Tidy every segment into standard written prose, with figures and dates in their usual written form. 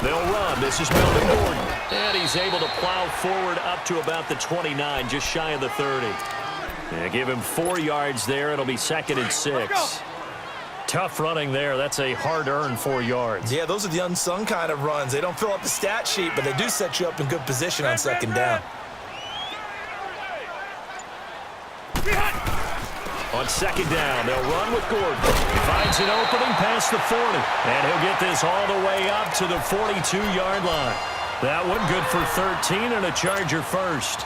They'll run. This is Melvin Gordon. And he's able to plow forward up to about the 29, just shy of the 30. And give him 4 yards there. It'll be 2nd and 6. Tough running there. That's a hard-earned 4 yards. Yeah, those are the unsung kind of runs. They don't fill up the stat sheet, but they do set you up in good position on 2nd down. On 2nd down, they'll run with Gordon. He finds an opening past the 40. And he'll get this all the way up to the 42-yard line. That one good for 13 and a Charger first.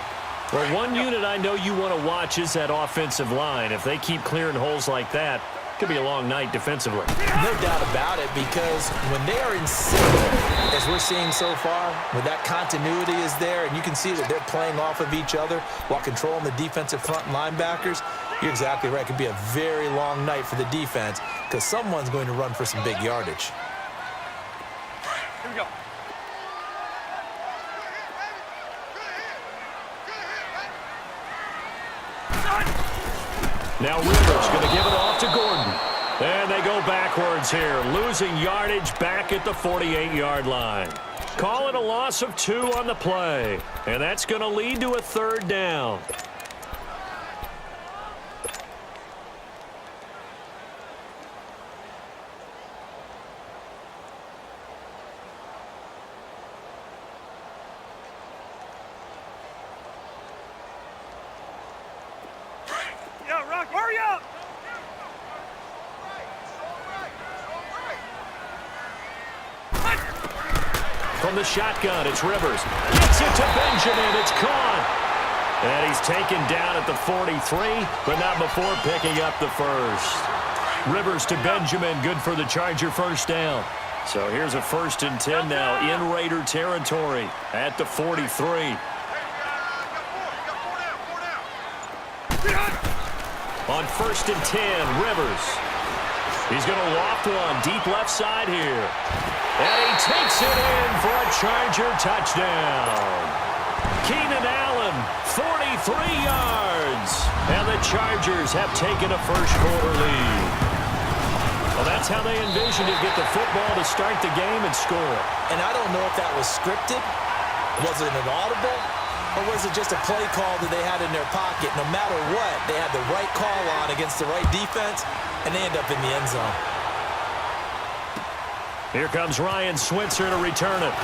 Well, one unit I know you want to watch is that offensive line. If they keep clearing holes like that, could be a long night defensively. No doubt about it, because when they are in sync, as we're seeing so far, when that continuity is there, and you can see that they're playing off of each other while controlling the defensive front linebackers, you're exactly right. It could be a very long night for the defense because someone's going to run for some big yardage. Here we go. Now Rivers going to give it off to Gordon. And they go backwards here, losing yardage back at the 48-yard line. Call it a loss of 2 on the play. And that's going to lead to a 3rd down. Hurry up! From the shotgun, it's Rivers. Gets it to Benjamin. It's caught. And he's taken down at the 43, but not before picking up the first. Rivers to Benjamin, good for the Charger 1st down. So here's a 1st and 10 now in Raider territory at the 43. On 1st and 10, Rivers. He's going to loft one deep left side here. And he takes it in for a Charger touchdown. Keenan Allen, 43 yards. And the Chargers have taken a first-quarter lead. Well, that's how they envisioned it. Get the football to start the game and score. And I don't know if that was scripted. Was it an audible? Or was it just a play call that they had in their pocket? No matter what, they had the right call on against the right defense, and they end up in the end zone. Here comes Ryan Switzer to return it.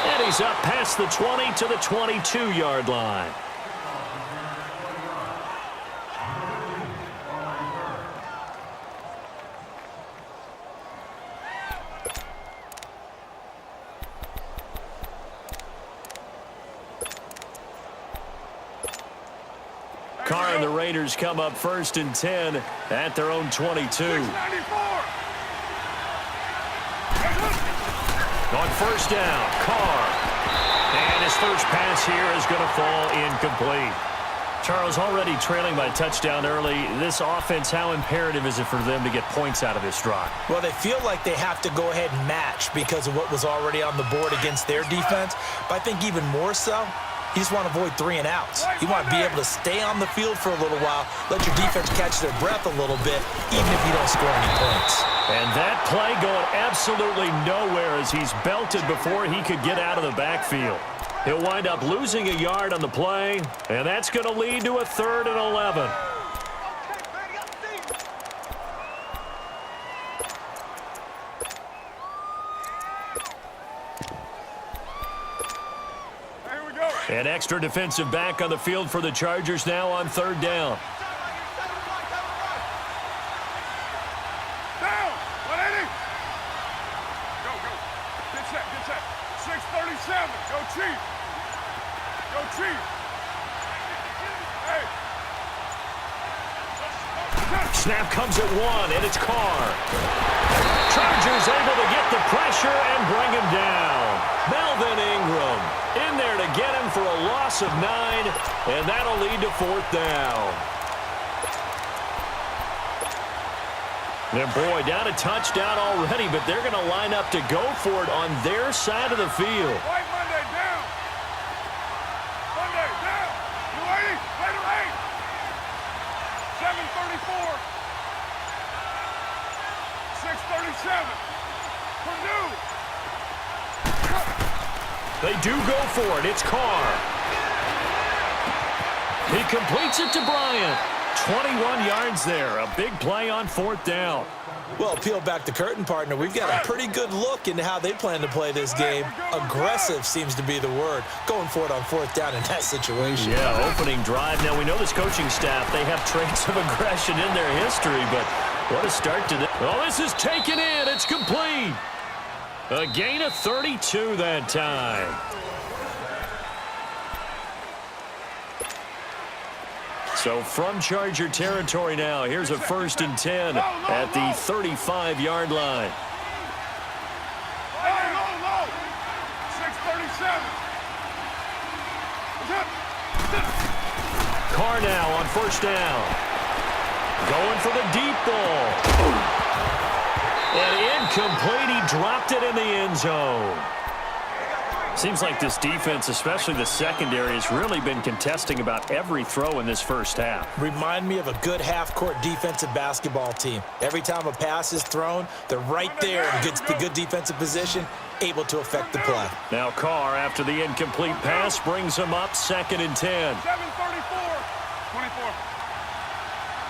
And he's up past the 20 to the 22-yard line. Carr and the Raiders come up 1st and 10 at their own 22. On 1st down, Carr. And his first pass here is going to fall incomplete. Charles, already trailing by touchdown early. This offense, how imperative is it for them to get points out of this drive? Well, they feel like they have to go ahead and match because of what was already on the board against their defense. But I think even more so, you just want to avoid 3 and outs. You want to be able to stay on the field for a little while, let your defense catch their breath a little bit, even if you don't score any points. And that play going absolutely nowhere as he's belted before he could get out of the backfield. He'll wind up losing a yard on the play, and that's going to lead to a 3rd and 11. An extra defensive back on the field for the Chargers now on 3rd down. Down! 180! Go, go. Get set. 637. Go, Chief. Go, Chief. Hey. Snap comes at 1, and it's Carr. Chargers able to get the pressure and bring him down. Melvin Ingram in there to get him for a loss of 9, and that'll lead to 4th down. And boy, down a touchdown already, but they're going to line up to go for it on their side of the field. White Monday down. Monday down. 280. Later 8. 734. 637. Purdue. They do go for it. It's Carr. He completes it to Bryant. 21 yards there. A big play on 4th down. Well, peel back the curtain, partner. We've got a pretty good look into how they plan to play this game. Aggressive seems to be the word. Going for it on 4th down in that situation. Yeah, opening drive. Now, we know this coaching staff, they have traits of aggression in their history, but what a start to this. Oh, this is taken in. It's complete. A gain of 32 that time. So from Charger territory now, here's a 1st and 10 at the 35-yard line. Low. 6:37. Carr now on 1st down. Going for the deep ball. And incomplete. He dropped it in the end zone. Seems like this defense, especially the secondary, has really been contesting about every throw in this first half. Remind me of a good half-court defensive basketball team. Every time a pass is thrown, they're right there in good defensive position, able to affect the play. Now Carr, after the incomplete pass, brings him up 2nd and 10. 7:34. 24.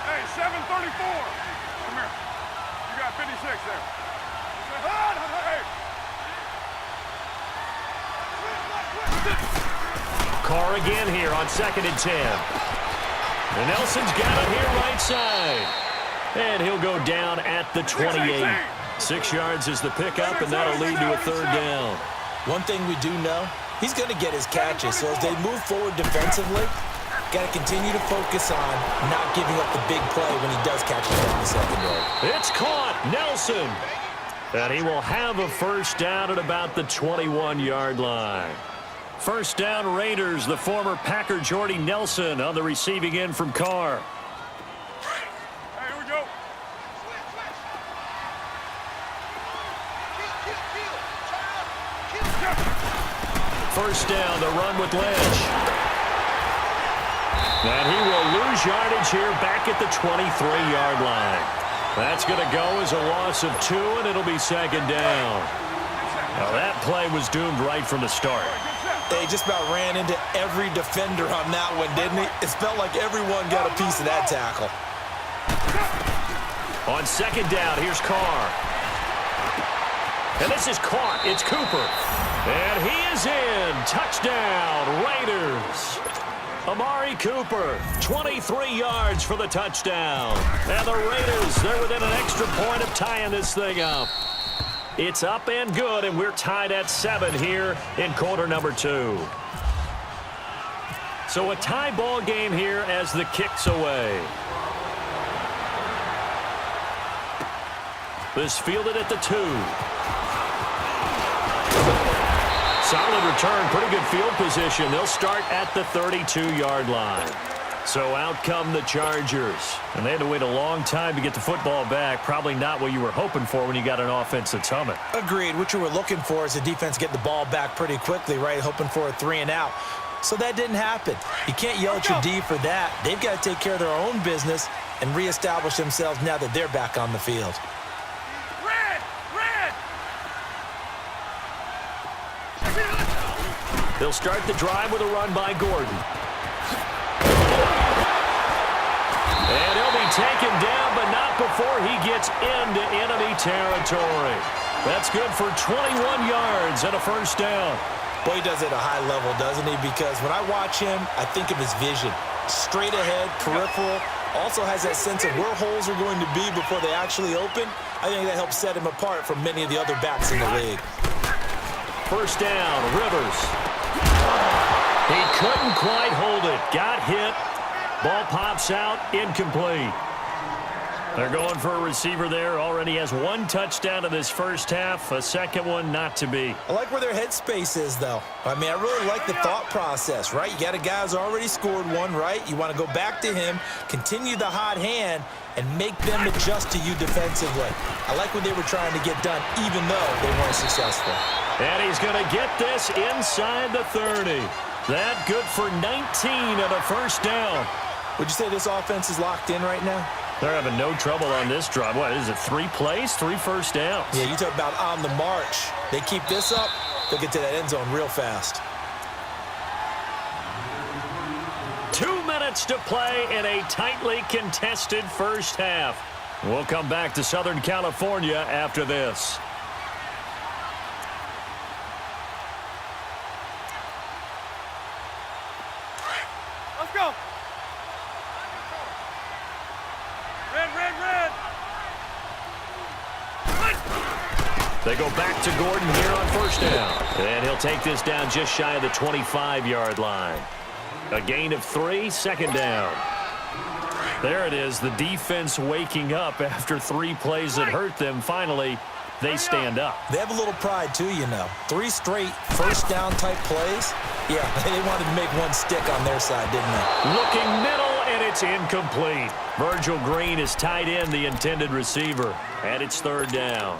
Hey, 7:34. Come here. You got 56 there. Hey. Carr again here on 2nd and 10. And Nelson's got it here right side. And he'll go down at the 28. 6 yards is the pickup, and that'll lead to a 3rd down. One thing we do know, he's going to get his catches. So as they move forward defensively, got to continue to focus on not giving up the big play when he does catch it down the secondary. It's caught. Nelson. And he will have a 1st down at about the 21-yard line. 1st down Raiders, the former Packer Jordy Nelson on the receiving end from Carr. Hey, here we go. First down, the run with Lynch. And he will lose yardage here back at the 23-yard line. That's going to go as a loss of 2, and it'll be 2nd down. Now that play was doomed right from the start. They just about ran into every defender on that one, didn't he? It felt like everyone got a piece of that tackle. On 2nd down, here's Carr. And this is caught. It's Cooper. And he is in. Touchdown, Raiders. Amari Cooper, 23 yards for the touchdown. And the Raiders, they're within an extra point of tying this thing up. It's up and good, and we're tied at 7 here in quarter number 2. So a tie ball game here as the kick's away. This fielded at the 2. Solid return, pretty good field position. They'll start at the 32-yard line. So out come the Chargers. And they had to wait a long time to get the football back. Probably not what you were hoping for when you got an offense that's humming. Agreed. What you were looking for is the defense get the ball back pretty quickly, right? Hoping for a 3 and out. So that didn't happen. You can't yell at your D for that. They've got to take care of their own business and reestablish themselves now that they're back on the field. They'll start the drive with a run by Gordon. And he'll be taken down, but not before he gets into enemy territory. That's good for 21 yards and a 1st down. Boy, he does it at a high level, doesn't he? Because when I watch him, I think of his vision. Straight ahead, peripheral. Also has that sense of where holes are going to be before they actually open. I think that helps set him apart from many of the other backs in the league. 1st down, Rivers. He couldn't quite hold it. Got hit. Ball pops out. Incomplete. They're going for a receiver there. Already has 1 touchdown in this first half. A second one not to be. I like where their headspace is, though. I mean, I really like the thought process, right? You got a guy who's already scored 1, right? You want to go back to him, continue the hot hand, and make them adjust to you defensively. I like what they were trying to get done, even though they weren't successful. And he's going to get this inside the 30. That good for 19 and a 1st down. Would you say this offense is locked in right now? They're having no trouble on this drive. What is it, 3 plays, 3 first downs? Yeah, you talk about on the march. They keep this up, they'll get to that end zone real fast. 2 minutes to play in a tightly contested first half. We'll come back to Southern California after this. Let's go. Red, red, red. They go back to Gordon here on first down. And he'll take this down just shy of the 25-yard line. A gain of 3, second down. There it is, the defense waking up after 3 plays that hurt them. Finally, they stand up. They have a little pride, too, you know. 3 straight first down type plays. Yeah, they wanted to make one stick on their side, didn't they? Looking middle, and it's incomplete. Virgil Green is tied in, the intended receiver. And it's third down.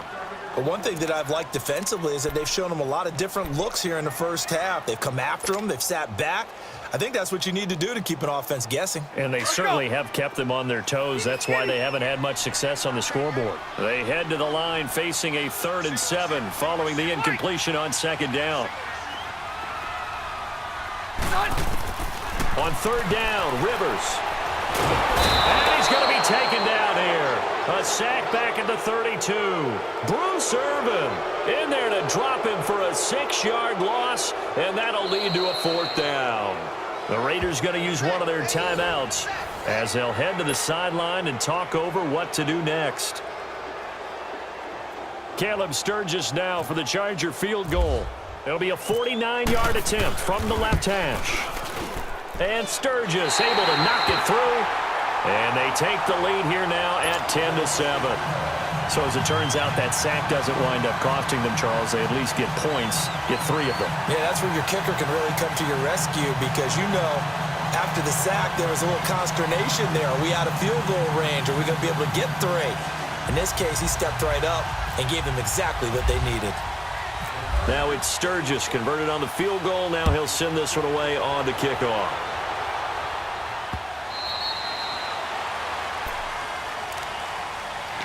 But one thing that I've liked defensively is that they've shown them a lot of different looks here in the first half. They've come after them. They've sat back. I think that's what you need to do to keep an offense guessing. And they certainly have kept them on their toes. That's why they haven't had much success on the scoreboard. They head to the line facing a 3rd and 7 following the incompletion on second down. On third down, Rivers. And he's going to be taken down here. A sack back at the 32. Bruce Irvin in there to drop him for a 6-yard loss, and that'll lead to a 4th down. The Raiders going to use one of their timeouts as they'll head to the sideline and talk over what to do next. Caleb Sturgis now for the Charger field goal. It'll be a 49-yard attempt from the left hash. And Sturgis able to knock it through. And they take the lead here now at 10-7. So as it turns out, that sack doesn't wind up costing them, Charles. They at least get points, get 3 of them. Yeah, that's where your kicker can really come to your rescue because, you know, after the sack, there was a little consternation there. Are we out of field goal range? Are we going to be able to get 3? In this case, he stepped right up and gave them exactly what they needed. Now it's Sturgis converted on the field goal. Now he'll send this one away on the kickoff.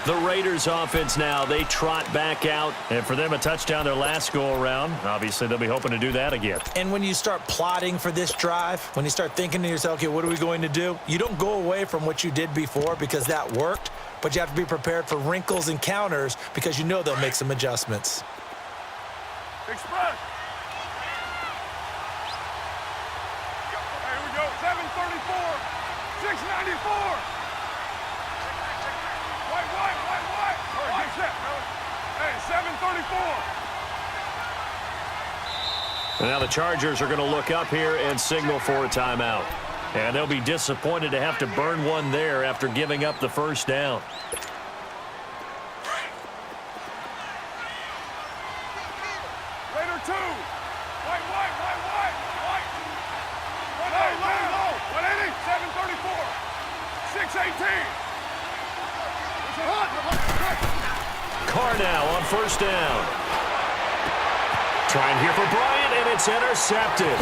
The Raiders offense now, they trot back out. And for them, a touchdown their last go-around. Obviously, they'll be hoping to do that again. And when you start plotting for this drive, when you start thinking to yourself, okay, what are we going to do? You don't go away from what you did before because that worked, but you have to be prepared for wrinkles and counters because you know they'll make some adjustments. Big spread. Here we go. 734. 694. White. Hey, 734. And now the Chargers are going to look up here and signal for a timeout. And they'll be disappointed to have to burn one there after giving up the first down. Raider 2. White. Low. 180. 734. 618. Carr now on first down. Trying here for Bryant, and it's intercepted.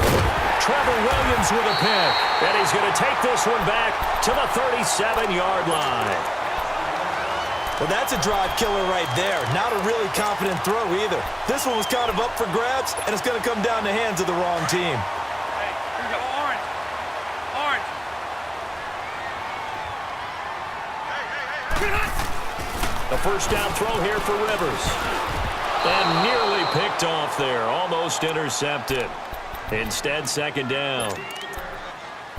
Trevor Williams with a pick, and he's going to take this one back to the 37-yard line. Well, that's a drive killer right there. Not a really confident throw either. This one was kind of up for grabs, and it's going to come down the hands of the wrong team. Hey, here we go. Orange. A first down throw here for Rivers. And nearly picked off there. Almost intercepted. Instead, second down.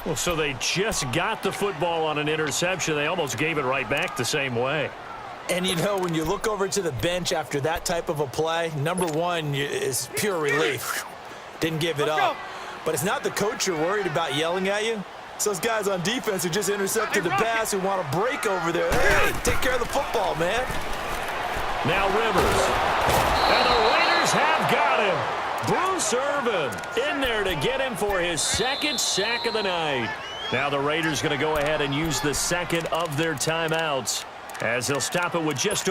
Well, so they just got the football on an interception. They almost gave it right back the same way. And, you know, when you look over to the bench after that type of a play, number one is pure relief. Didn't give it up. But it's not the coach you're worried about yelling at you. It's those guys on defense who just intercepted the pass who want to break over there. Hey, take care of the football, man. Now Rivers. And the Raiders have got him. Bruce Irvin in there to get him for his 2nd sack of the night. Now the Raiders going to go ahead and use the 2nd of their timeouts as they'll stop it with just